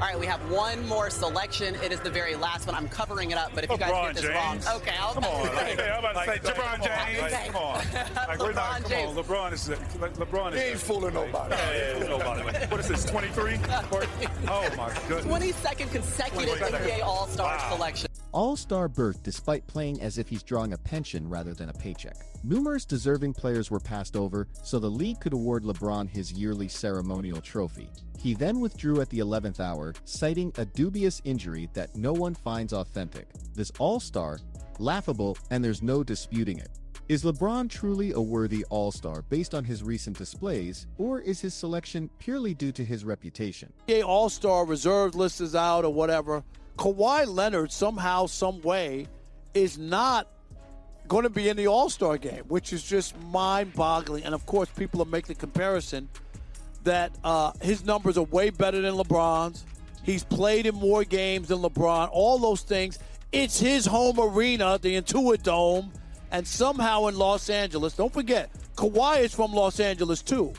All right, we have one more selection. It is the very last one. I'm covering it up, but if you guys LeBron get this wrong, okay, I'll come on. I'm about to say LeBron James. Come on. LeBron James. Come on. LeBron is. He ain't fooling nobody. Nobody. What is this? 23? Oh my goodness. 22nd consecutive NBA All-Star selection. All-Star berth despite playing as if he's drawing a pension rather than a paycheck. Numerous deserving players were passed over, so the league could award LeBron his yearly ceremonial trophy. He then withdrew at the 11th hour, citing a dubious injury that no one finds authentic. This All-Star, laughable, and there's no disputing it. Is LeBron truly a worthy All-Star based on his recent displays, or is his selection purely due to his reputation? NBA All-Star reserve list is out or whatever. Kawhi Leonard somehow, some way, is not going to be in the All-Star game, which is just mind-boggling. And, of course, people are making the comparison that his numbers are way better than LeBron's. He's played in more games than LeBron, all those things. It's his home arena, the Intuit Dome, and somehow in Los Angeles. Don't forget, Kawhi is from Los Angeles, too.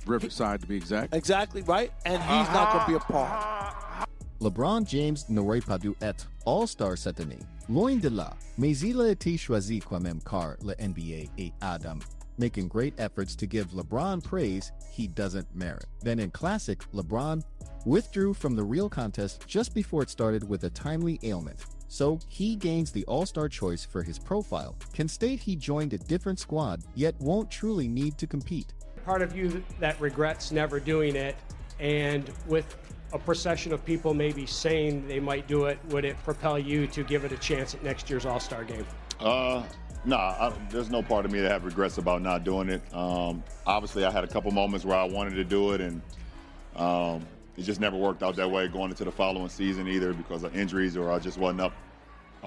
Riverside, to be exact. Exactly, right? And he's not going to be a part. LeBron James n'aurait pas dû être All-Star cette année. Loin de là, mais il a été choisi quand même car le NBA et Adam, making great efforts to give LeBron praise he doesn't merit. Then in classic, LeBron withdrew from the real contest just before it started with a timely ailment. So he gains the All-Star choice for his profile, can state he joined a different squad, yet won't truly need to compete. Part of you that regrets never doing it, and with a procession of people maybe saying they might do it, would it propel you to give it a chance at next year's All-Star game? There's no part of me that have regrets about not doing it. Obviously, I had a couple moments where I wanted to do it, and it just never worked out that way going into the following season either because of injuries or I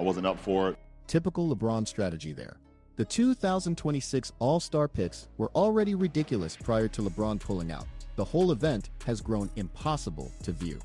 wasn't up for it. Typical LeBron strategy there. The 2026 All-Star picks were already ridiculous prior to LeBron pulling out. The whole event has grown impossible to view.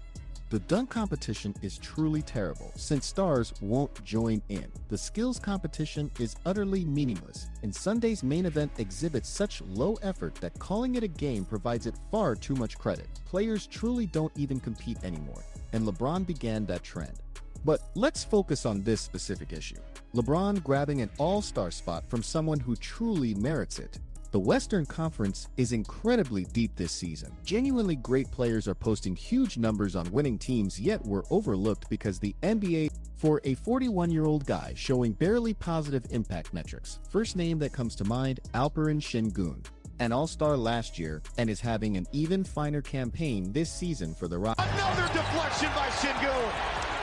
The dunk competition is truly terrible since stars won't join in. The skills competition is utterly meaningless, and Sunday's main event exhibits such low effort that calling it a game provides it far too much credit. Players truly don't even compete anymore, and LeBron began that trend. But let's focus on this specific issue. LeBron grabbing an all-star spot from someone who truly merits it. The Western Conference is incredibly deep this season. Genuinely great players are posting huge numbers on winning teams, yet were overlooked because the NBA for a 41-year-old guy showing barely positive impact metrics. First name that comes to mind, Alperen Şengün, an all-star last year and is having an even finer campaign this season for the Rockets. Another deflection by Şengün,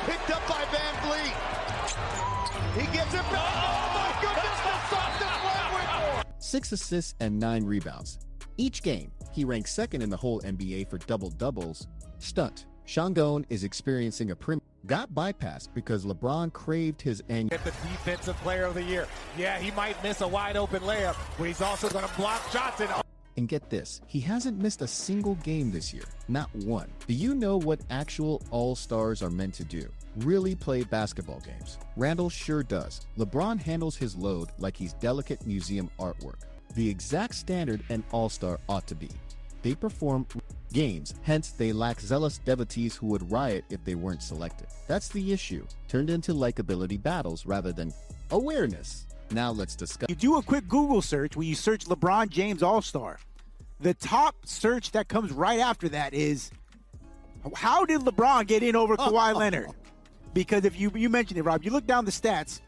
picked up by Van Vliet. He gets it back. Oh my goodness, the softest leg with 6 assists and 9 rebounds. Each game, he ranks second in the whole NBA for double-doubles. Stunt. Şengün is experiencing a got bypassed because LeBron craved his annual. Get the defensive player of the year. Yeah, he might miss a wide-open layup, but he's also going to block shots. And get this, he hasn't missed a single game this year. Not one. Do you know what actual all-stars are meant to do? Really play basketball games. Randall sure does. LeBron handles his load like he's delicate museum artwork. The exact standard an all-star ought to be. They perform games, hence they lack zealous devotees who would riot if they weren't selected. That's the issue, turned into likability battles rather than awareness. Now let's discuss. You do a quick Google search when you search LeBron James All-Star. The top search that comes right after that is, how did LeBron get in over Kawhi Leonard? Because if you mentioned it, Rob, you look down the stats,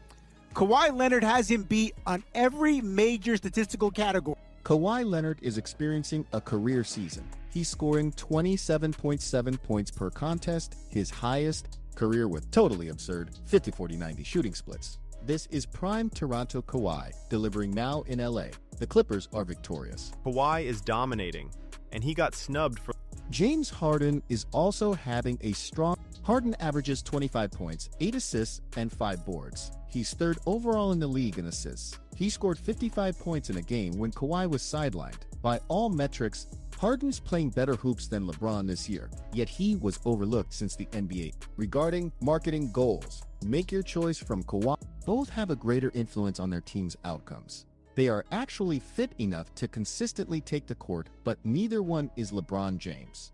Kawhi Leonard has him beat on every major statistical category. Kawhi Leonard is experiencing a career season. He's scoring 27.7 points per contest, his highest career with totally absurd 50-40-90 shooting splits. This is prime Toronto Kawhi, delivering now in LA. The Clippers are victorious. Kawhi is dominating, and he got snubbed for... James Harden is also having a strong... Harden averages 25 points, 8 assists, and 5 boards. He's third overall in the league in assists. He scored 55 points in a game when Kawhi was sidelined. By all metrics, Harden's playing better hoops than LeBron this year, yet he was overlooked since the NBA. Regarding marketing goals, make your choice from Kawhi. Both have a greater influence on their team's outcomes. They are actually fit enough to consistently take the court, but neither one is LeBron James.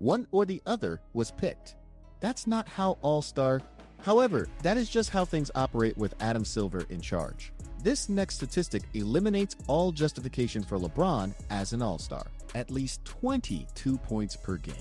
one or the other was picked. That's not how All-Star. However, that is just how things operate with Adam Silver in charge. This next statistic eliminates all justification for LeBron as an All-Star. At least 22 points per game.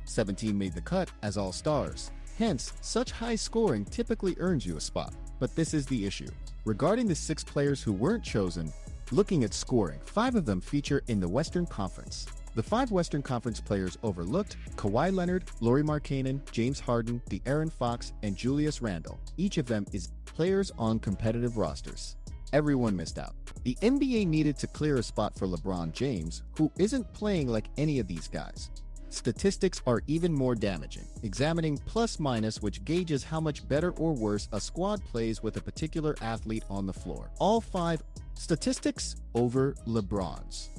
17 made the cut as All-Stars. Hence, such high scoring typically earns you a spot. But this is the issue. Regarding the 6 players who weren't chosen, looking at scoring, 5 of them feature in the Western Conference. The 5 Western Conference players overlooked: Kawhi Leonard, Lauri Markkanen, James Harden, De'Aaron Fox, and Julius Randle. Each of them is players on competitive rosters. Everyone missed out. The NBA needed to clear a spot for LeBron James, who isn't playing like any of these guys. Statistics are even more damaging, examining plus-minus, which gauges how much better or worse a squad plays with a particular athlete on the floor. All 5 statistics over LeBron's.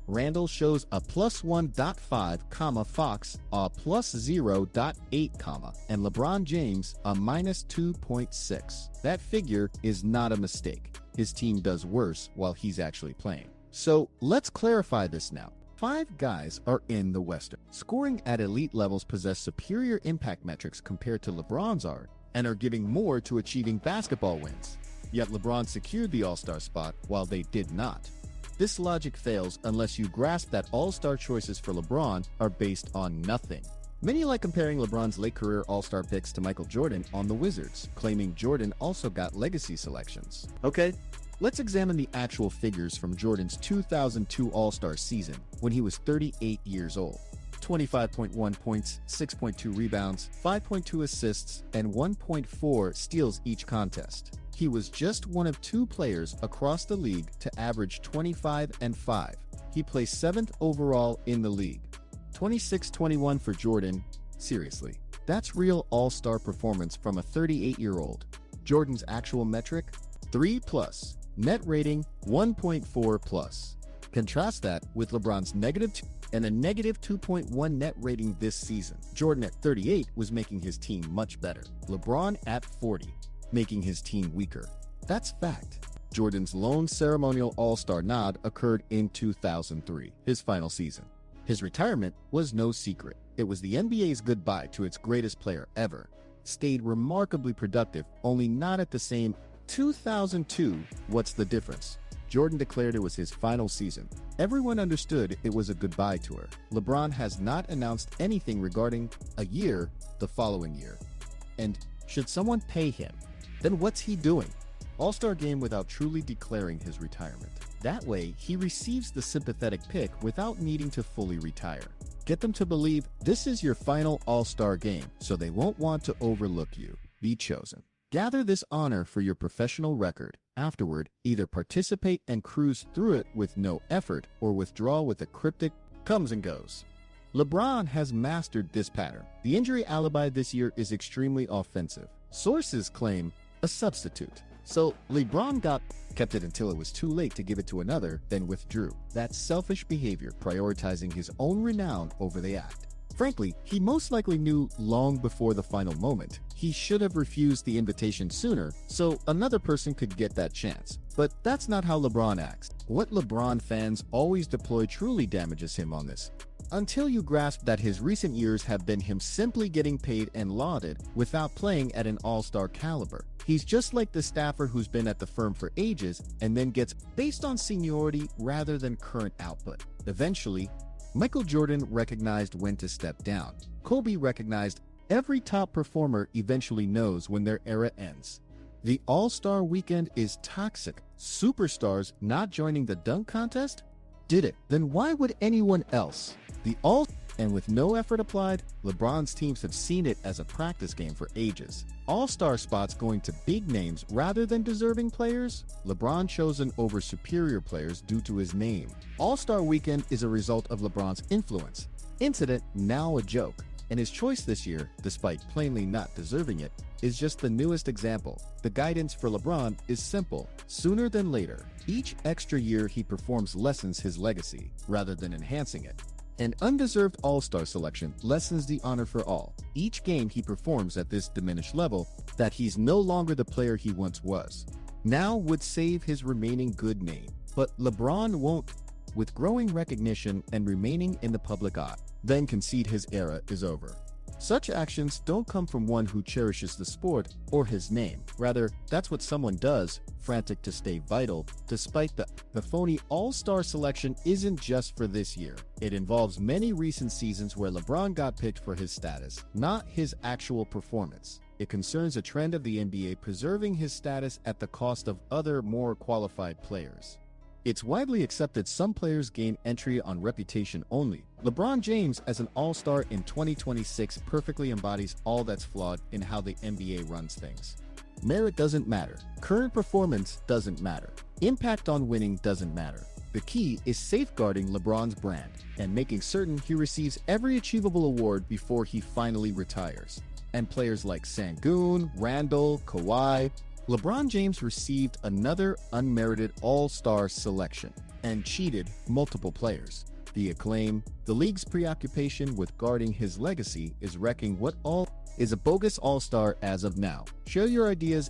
Randle shows a plus 1.5, Fox a plus 0.8, and LeBron James a minus 2.6. That figure is not a mistake. His team does worse while he's actually playing. So let's clarify this now. 5 guys are in the Western. Scoring at elite levels possess superior impact metrics compared to LeBron's are, and are giving more to achieving basketball wins. Yet LeBron secured the All-Star spot while they did not. This logic fails unless you grasp that All-Star choices for LeBron are based on nothing. Many like comparing LeBron's late career All-Star picks to Michael Jordan on the Wizards, claiming Jordan also got legacy selections. Okay, let's examine the actual figures from Jordan's 2002 All-Star season when he was 38 years old. 25.1 points, 6.2 rebounds, 5.2 assists, and 1.4 steals each contest. He was just one of 2 players across the league to average 25 and 5. He placed 7th overall in the league. 26-21 for Jordan. Seriously, that's real All-Star performance from a 38-year-old. Jordan's actual metric? 3+. Net rating 1.4+. Contrast that with LeBron's -2 and a -2.1 net rating this season. Jordan at 38 was making his team much better. LeBron at 40, making his team weaker. That's fact. Jordan's lone ceremonial All-Star nod occurred in 2003, his final season. His retirement was no secret. It was the NBA's goodbye to its greatest player ever. Stayed remarkably productive, only not at the same 2002. What's the difference? Jordan declared it was his final season. Everyone understood it was a goodbye tour. LeBron has not announced anything regarding a year the following year. And should someone pay him? Then what's he doing? All-Star game without truly declaring his retirement. That way, he receives the sympathetic pick without needing to fully retire. Get them to believe this is your final All-Star game, so they won't want to overlook you. Be chosen. Gather this honor for your professional record. Afterward, either participate and cruise through it with no effort, or withdraw with a cryptic comes and goes. LeBron has mastered this pattern. The injury alibi this year is extremely offensive. Sources claim a substitute. So LeBron kept it until it was too late to give it to another, then withdrew. That's selfish behavior, prioritizing his own renown over the act. Frankly, he most likely knew long before the final moment. He should have refused the invitation sooner, so another person could get that chance. But that's not how LeBron acts. What LeBron fans always deploy truly damages him on this. Until you grasp that his recent years have been him simply getting paid and lauded without playing at an all-star caliber. He's just like the staffer who's been at the firm for ages and then gets based on seniority rather than current output. Eventually, Michael Jordan recognized when to step down. Kobe recognized every top performer eventually knows when their era ends. The All-Star weekend is toxic. Superstars not joining the dunk contest? Did it. Then why would anyone else? And with no effort applied, LeBron's teams have seen it as a practice game for ages. All-Star spots going to big names rather than deserving players? LeBron chosen over superior players due to his name. All-Star weekend is a result of LeBron's influence. Incident now a joke. And his choice this year, despite plainly not deserving it, is just the newest example. The guidance for LeBron is simple. Sooner than later, each extra year he performs lessens his legacy, rather than enhancing it. An undeserved All-Star selection lessens the honor for all. Each game he performs at this diminished level, that he's no longer the player he once was. Now would save his remaining good name. But LeBron won't. With growing recognition and remaining in the public eye, then concede his era is over. Such actions don't come from one who cherishes the sport or his name. Rather, that's what someone does, frantic to stay vital. Despite the phony all-star selection isn't just for this year. It involves many recent seasons where LeBron got picked for his status, not his actual performance. It concerns a trend of the NBA preserving his status at the cost of other, more qualified players. It's widely accepted some players gain entry on reputation only. LeBron James as an all-star in 2026 perfectly embodies all that's flawed in how the NBA runs things. Merit doesn't matter. Current performance doesn't matter. Impact on winning doesn't matter. The key is safeguarding LeBron's brand and making certain he receives every achievable award before he finally retires. And players like Sengun, Randall, Kawhi, LeBron James received another unmerited all-star selection and cheated multiple players. The acclaim, the league's preoccupation with guarding his legacy is wrecking what all is a bogus all-star as of now. Share your ideas